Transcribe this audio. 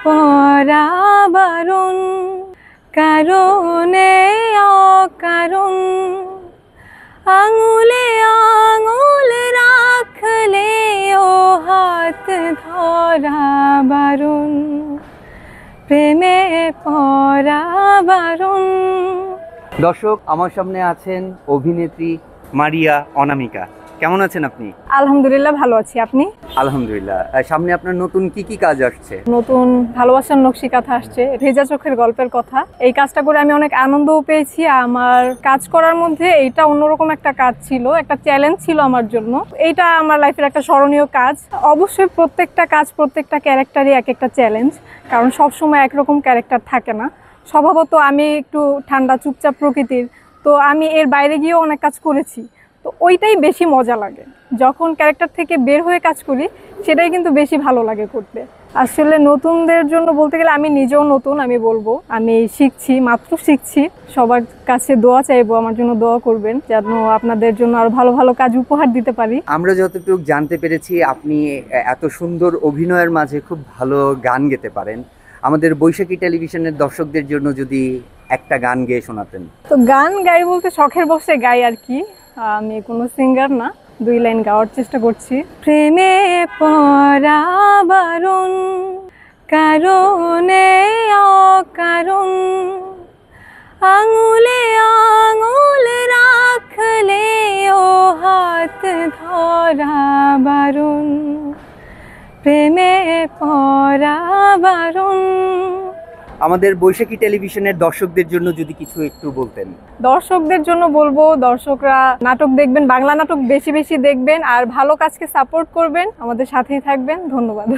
পরা বারণ, কারণে অকারণ আঙুলে আঙুল রাখলে ও হাত ধরা বারণ, প্রেমে পরা বারণ। দর্শক, আমার সামনে আছেন অভিনেত্রী মারিয়া অনামিকা। কেমন আছেন আপনি? আলহামদুলিল্লাহ, ভালো আছি। আপনি? আলহামদুলিল্লাহ। সামনে আপনার নতুন কি কাজ আসছে? নতুন ভালোবাসার নকশি কাঁথা আসছে, ভেজা চোখের গল্পের কথা। এই কাজটা করে আমি অনেক আনন্দও পেয়েছি। আমার কাজ করার মধ্যে এইটা অন্যরকম একটা কাজ ছিল, একটা চ্যালেঞ্জ ছিল আমার জন্য। এইটা আমার লাইফের একটা স্মরণীয় কাজ। অবশ্যই প্রত্যেকটা কাজ, প্রত্যেকটা ক্যারেক্টারই এক একটা চ্যালেঞ্জ, কারণ সবসময় একরকম ক্যারেক্টার থাকে না। স্বভাবত আমি একটু ঠান্ডা চুপচাপ প্রকৃতির, তো আমি এর বাইরে গিয়েও অনেক কাজ করেছি। তো ওইটাই বেশি মজা লাগে, যখন ক্যারেক্টার থেকে বের হয়ে কাজ করি সেটাই কিন্তু বেশি ভালো লাগে করতে। আসলে নতুনদের জন্য বলতে গেলে আমি নিজেও নতুন, আমি বলবো আমি শিখছি, মাত্র শিখছি। সবার কাছে দোয়া চাইবো, আমার জন্য দোয়া করবেন যেন আপনাদের জন্য আরো ভালো ভালো কাজ উপহার দিতে পারি। আমরা যতটুকু জানতে পেরেছি আপনি এত সুন্দর অভিনয়ের মাঝে খুব ভালো গান গেতে পারেন। আমাদের বৈশাখী টেলিভিশনের দর্শকদের জন্য যদি একটা গান গেয়ে শোনাতেন। তো গান গাই বলতে শখের বসে গাই আর কি, আমি কোনো সিঙ্গার না। 2 লাইন গাওয়ার চেষ্টা করছি। প্রেমে পরা বারণ, কারণে অকারণ আঙুলে আঙুল রাখলে ও হাত ধরা বারণ, প্রেমে পরা বারণ। আমাদের বৈশাখী টেলিভিশনের দর্শকদের জন্য যদি কিছু একটু বলতেন। দর্শকদের জন্য বলবো, দর্শকরা নাটক দেখবেন, বাংলা নাটক বেশি বেশি দেখবেন, আর ভালো কাজকে সাপোর্ট করবেন, আমাদের সাথেই থাকবেন। ধন্যবাদ।